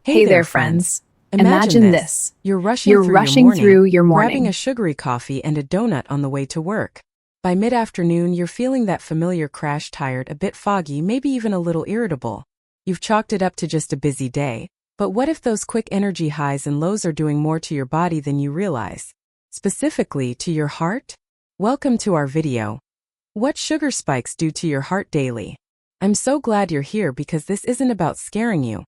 Hey there, friends. Imagine Imagine this. this. You're rushing You're through your rushing morning, through your grabbing morning. a sugary coffee and a donut on the way to work. By mid-afternoon, you're feeling that familiar crash, tired, a bit foggy, maybe even a little irritable. You've chalked it up to just a busy day, but what if those quick energy highs and lows are doing more to your body than you realize? Specifically, to your heart? Welcome to our video. What sugar spikes do to your heart daily? I'm so glad you're here because this isn't about scaring you.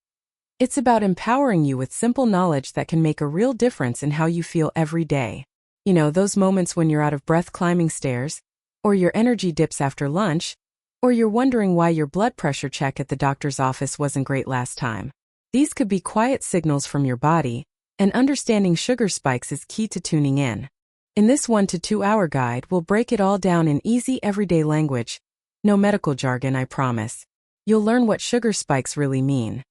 It's about empowering you with simple knowledge that can make a real difference in how you feel every day. You know, those moments when you're out of breath climbing stairs, or your energy dips after lunch, or you're wondering why your blood pressure check at the doctor's office wasn't great last time. These could be quiet signals from your body, and understanding sugar spikes is key to tuning in. In this 1 to 2 hour guide, we'll break it all down in easy everyday language. No medical jargon, I promise. You'll learn what sugar spikes really mean.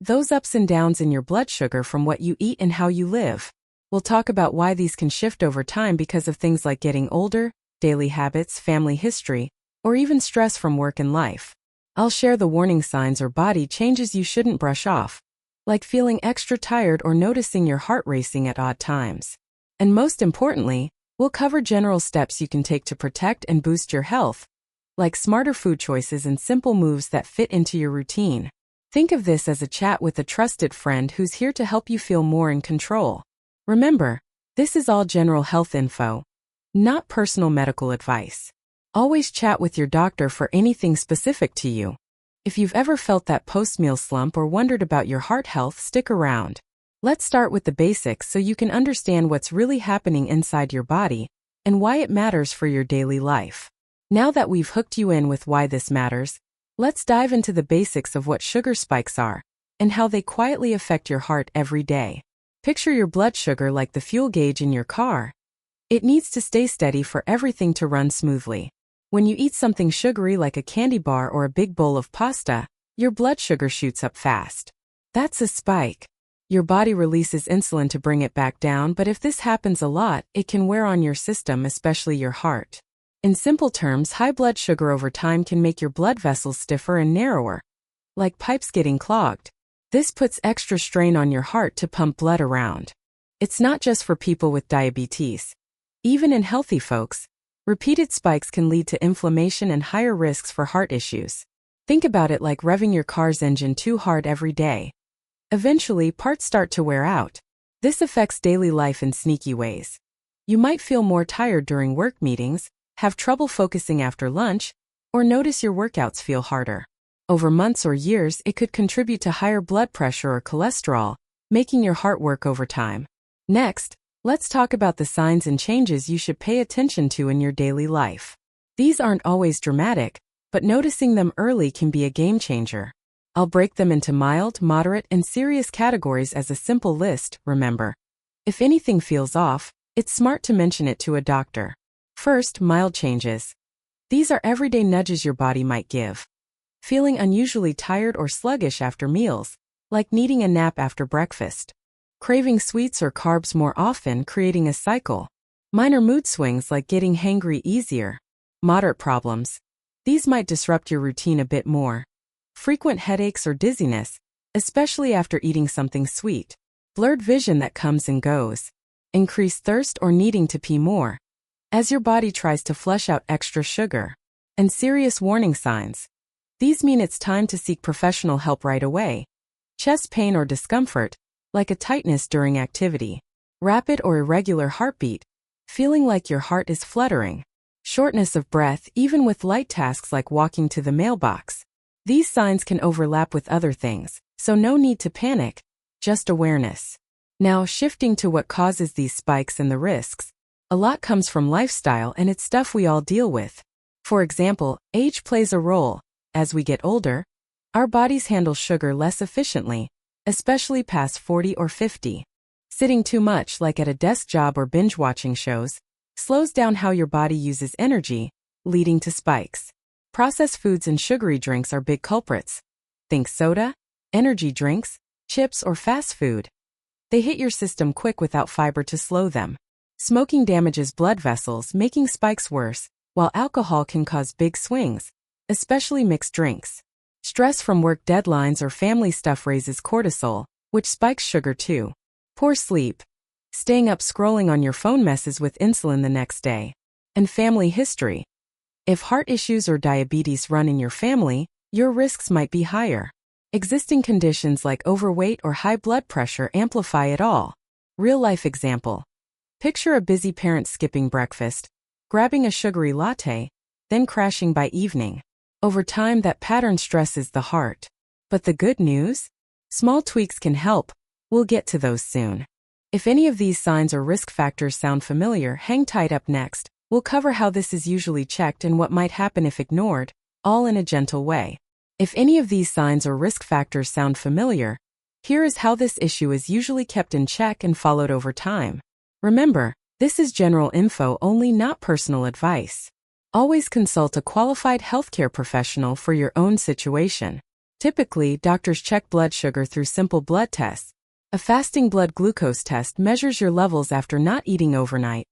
Those ups and downs in your blood sugar from what you eat and how you live. We'll talk about why these can shift over time because of things like getting older, daily habits, family history, or even stress from work and life. I'll share the warning signs or body changes you shouldn't brush off, like feeling extra tired or noticing your heart racing at odd times. And most importantly, we'll cover general steps you can take to protect and boost your health, like smarter food choices and simple moves that fit into your routine. Think of this as a chat with a trusted friend who's here to help you feel more in control. Remember, this is all general health info, not personal medical advice. Always chat with your doctor for anything specific to you. If you've ever felt that post-meal slump or wondered about your heart health, stick around. Let's start with the basics so you can understand what's really happening inside your body and why it matters for your daily life. Now that we've hooked you in with why this matters, let's dive into the basics of what sugar spikes are and how they quietly affect your heart every day. Picture your blood sugar like the fuel gauge in your car. It needs to stay steady for everything to run smoothly. When you eat something sugary like a candy bar or a big bowl of pasta, your blood sugar shoots up fast. That's a spike. Your body releases insulin to bring it back down, but if this happens a lot, it can wear on your system, especially your heart. In simple terms, high blood sugar over time can make your blood vessels stiffer and narrower, like pipes getting clogged. This puts extra strain on your heart to pump blood around. It's not just for people with diabetes. Even in healthy folks, repeated spikes can lead to inflammation and higher risks for heart issues. Think about it like revving your car's engine too hard every day. Eventually, parts start to wear out. This affects daily life in sneaky ways. You might feel more tired during work meetings, have trouble focusing after lunch, or notice your workouts feel harder. Over months or years, it could contribute to higher blood pressure or cholesterol, making your heart work overtime. Next, let's talk about the signs and changes you should pay attention to in your daily life. These aren't always dramatic, but noticing them early can be a game changer. I'll break them into mild, moderate, and serious categories as a simple list, remember. If anything feels off, it's smart to mention it to a doctor. First, mild changes. These are everyday nudges your body might give. Feeling unusually tired or sluggish after meals, like needing a nap after breakfast. Craving sweets or carbs more often, creating a cycle. Minor mood swings like getting hangry easier. Moderate problems. These might disrupt your routine a bit more. Frequent headaches or dizziness, especially after eating something sweet. Blurred vision that comes and goes. Increased thirst or needing to pee more, as your body tries to flush out extra sugar. And serious warning signs. These mean it's time to seek professional help right away. Chest pain or discomfort, like a tightness during activity. Rapid or irregular heartbeat, feeling like your heart is fluttering. Shortness of breath, even with light tasks like walking to the mailbox. These signs can overlap with other things, so no need to panic, just awareness. Now, shifting to what causes these spikes and the risks. A lot comes from lifestyle and it's stuff we all deal with. For example, age plays a role. As we get older, our bodies handle sugar less efficiently, especially past 40 or 50. Sitting too much, like at a desk job or binge-watching shows, slows down how your body uses energy, leading to spikes. Processed foods and sugary drinks are big culprits. Think soda, energy drinks, chips, or fast food. They hit your system quick without fiber to slow them. Smoking damages blood vessels, making spikes worse, while alcohol can cause big swings, especially mixed drinks. Stress from work deadlines or family stuff raises cortisol, which spikes sugar too. Poor sleep. Staying up scrolling on your phone messes with insulin the next day. And family history. If heart issues or diabetes run in your family, your risks might be higher. Existing conditions like overweight or high blood pressure amplify it all. Real-life example. Picture a busy parent skipping breakfast, grabbing a sugary latte, then crashing by evening. Over time, that pattern stresses the heart. But the good news? Small tweaks can help. We'll get to those soon. If any of these signs or risk factors sound familiar, hang tight. Up next, we'll cover how this is usually checked and what might happen if ignored, all in a gentle way. If any of these signs or risk factors sound familiar, here is how this issue is usually kept in check and followed over time. Remember, this is general info only, not personal advice. Always consult a qualified healthcare professional for your own situation. Typically, doctors check blood sugar through simple blood tests. A fasting blood glucose test measures your levels after not eating overnight.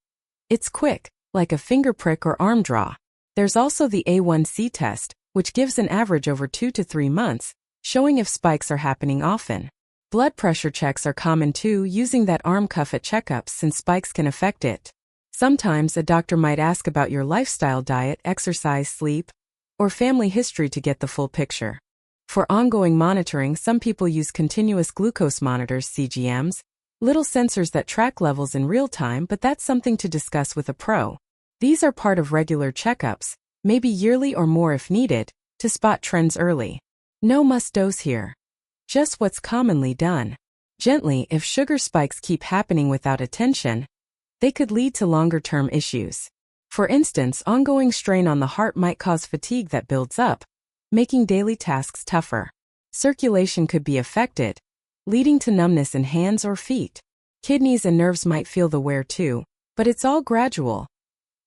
It's quick, like a finger prick or arm draw. There's also the A1C test, which gives an average over 2 to 3 months, showing if spikes are happening often. Blood pressure checks are common too, using that arm cuff at checkups since spikes can affect it. Sometimes a doctor might ask about your lifestyle, diet, exercise, sleep, or family history to get the full picture. For ongoing monitoring, some people use continuous glucose monitors, CGMs, little sensors that track levels in real time, but that's something to discuss with a pro. These are part of regular checkups, maybe yearly or more if needed, to spot trends early. No must dose here. Just what's commonly done. Gently, if sugar spikes keep happening without attention, they could lead to longer-term issues. For instance, ongoing strain on the heart might cause fatigue that builds up, making daily tasks tougher. Circulation could be affected, leading to numbness in hands or feet. Kidneys and nerves might feel the wear too, but it's all gradual.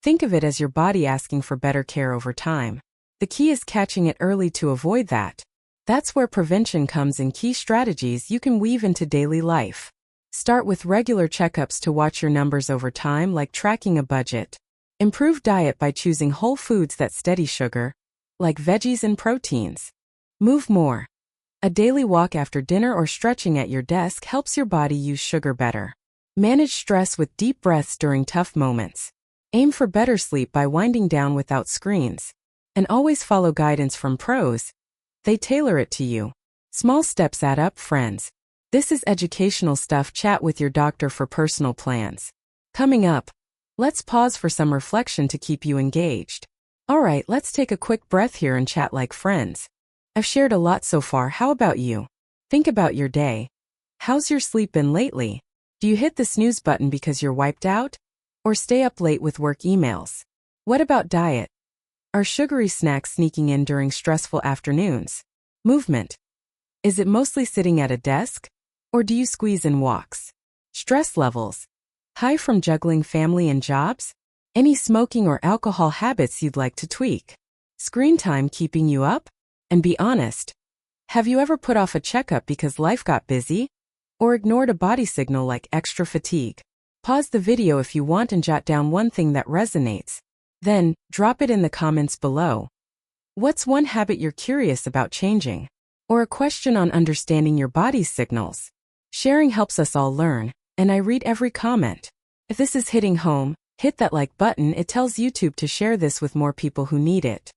Think of it as your body asking for better care over time. The key is catching it early to avoid that. That's where prevention comes in, key strategies you can weave into daily life. Start with regular checkups to watch your numbers over time, like tracking a budget. Improve diet by choosing whole foods that steady sugar, like veggies and proteins. Move more. A daily walk after dinner or stretching at your desk helps your body use sugar better. Manage stress with deep breaths during tough moments. Aim for better sleep by winding down without screens. And always follow guidance from pros. They tailor it to you. Small steps add up, friends. This is educational stuff. Chat with your doctor for personal plans. Coming up, let's pause for some reflection to keep you engaged. Alright, let's take a quick breath here and chat like friends. I've shared a lot so far, how about you? Think about your day. How's your sleep been lately? Do you hit the snooze button because you're wiped out? Or stay up late with work emails? What about diet? Are sugary snacks sneaking in during stressful afternoons? Movement. Is it mostly sitting at a desk? Or do you squeeze in walks? Stress levels. High from juggling family and jobs? Any smoking or alcohol habits you'd like to tweak? Screen time keeping you up? And be honest. Have you ever put off a checkup because life got busy? Or ignored a body signal like extra fatigue? Pause the video if you want and jot down one thing that resonates. Then, drop it in the comments below. What's one habit you're curious about changing? Or a question on understanding your body's signals? Sharing helps us all learn, and I read every comment. If this is hitting home, hit that like button. It tells YouTube to share this with more people who need it.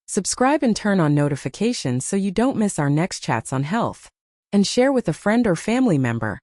Subscribe and turn on notifications so you don't miss our next chats on health. And share with a friend or family member.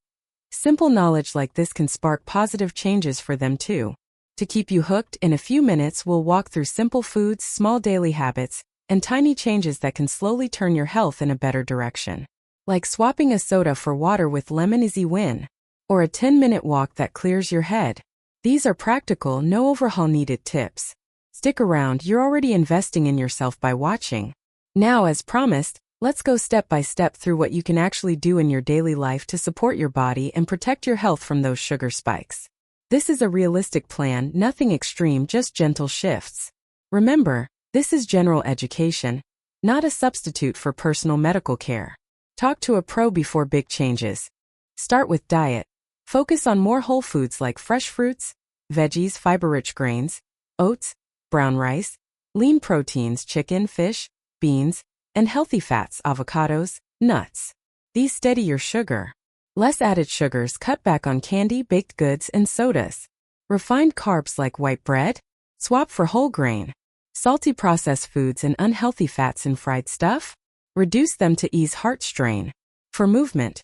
Simple knowledge like this can spark positive changes for them too. To keep you hooked, in a few minutes we'll walk through simple foods, small daily habits, and tiny changes that can slowly turn your health in a better direction. Like swapping a soda for water with lemon, easy win. Or a 10-minute walk that clears your head. These are practical, no overhaul needed tips. Stick around, you're already investing in yourself by watching. Now, as promised, let's go step by step through what you can actually do in your daily life to support your body and protect your health from those sugar spikes. This is a realistic plan, nothing extreme, just gentle shifts. Remember, this is general education, not a substitute for personal medical care. Talk to a pro before big changes. Start with diet. Focus on more whole foods like fresh fruits, veggies, fiber-rich grains, oats, brown rice, lean proteins, chicken, fish, beans, and healthy fats, avocados, nuts. These steady your sugar. Less added sugars, cut back on candy, baked goods, and sodas. Refined carbs like white bread, swap for whole grain. Salty processed foods and unhealthy fats in fried stuff, reduce them to ease heart strain. For movement,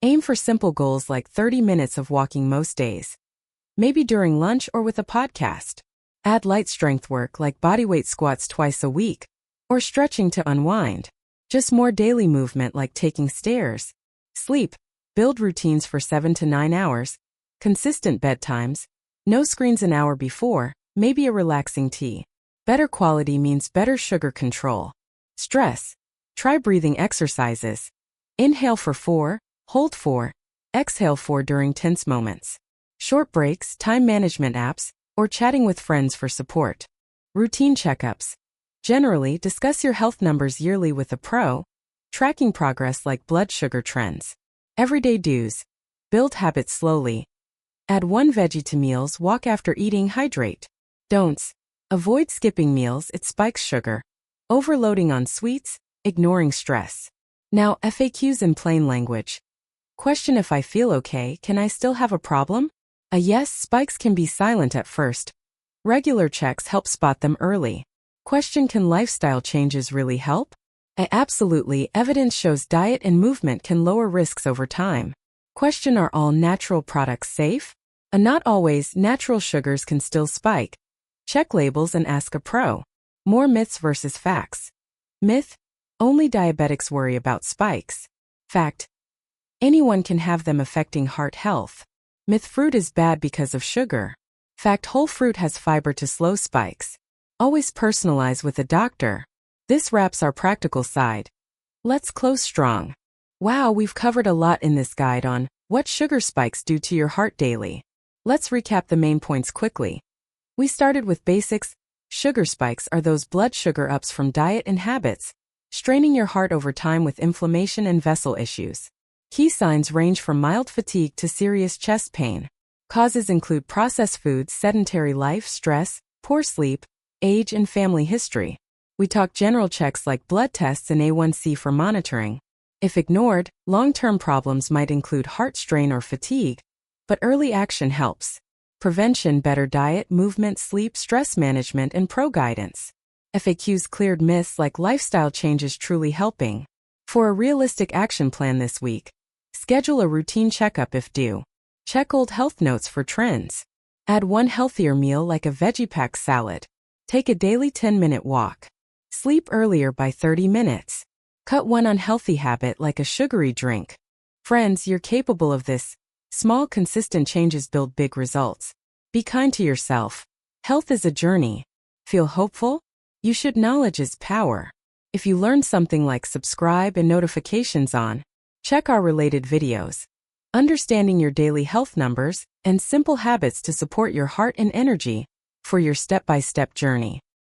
aim for simple goals like 30 minutes of walking most days. Maybe during lunch or with a podcast. Add light strength work like bodyweight squats twice a week, or stretching to unwind. Just more daily movement like taking stairs. Sleep, build routines for 7 to 9 hours. Consistent bedtimes, no screens an hour before, maybe a relaxing tea. Better quality means better sugar control. Stress, try breathing exercises. Inhale for 4, hold 4, exhale 4 during tense moments. Short breaks, time management apps, or chatting with friends for support. Routine checkups. Generally, discuss your health numbers yearly with a pro, tracking progress like blood sugar trends. Everyday do's. Build habits slowly. Add 1 veggie to meals, walk after eating, hydrate. Don'ts. Avoid skipping meals, it spikes sugar. Overloading on sweets, ignoring stress. Now, FAQs in plain language. Question: if I feel okay, can I still have a problem? A yes, spikes can be silent at first. Regular checks help spot them early. Question: can lifestyle changes really help? Absolutely, evidence shows diet and movement can lower risks over time. Question: are all natural products safe? Not always, natural sugars can still spike. Check labels and ask a pro. More myths versus facts. Myth: only diabetics worry about spikes. Fact: anyone can have them, affecting heart health. Myth: fruit is bad because of sugar. Fact: whole fruit has fiber to slow spikes. Always personalize with a doctor. This wraps our practical side. Let's close strong. Wow, we've covered a lot in this guide on what sugar spikes do to your heart daily. Let's recap the main points quickly. We started with basics. Sugar spikes are those blood sugar ups from diet and habits, straining your heart over time with inflammation and vessel issues. Key signs range from mild fatigue to serious chest pain. Causes include processed foods, sedentary life, stress, poor sleep, age, and family history. We talk general checks like blood tests and A1C for monitoring. If ignored, long-term problems might include heart strain or fatigue, but early action helps. Prevention: better diet, movement, sleep, stress management, and pro guidance. FAQs: cleared myths like lifestyle changes truly helping. For a realistic action plan this week, schedule a routine checkup if due. Check old health notes for trends. Add 1 healthier meal like a veggie pack salad. Take a daily 10-minute walk. Sleep earlier by 30 minutes. Cut 1 unhealthy habit like a sugary drink. Friends, you're capable of this. Small, consistent changes build big results. Be kind to yourself. Health is a journey. Feel hopeful? You should. Knowledge is power. If you learned something, like, subscribe and notifications on. Check our related videos. Understanding your daily health numbers and simple habits to support your heart and energy for your step-by-step journey.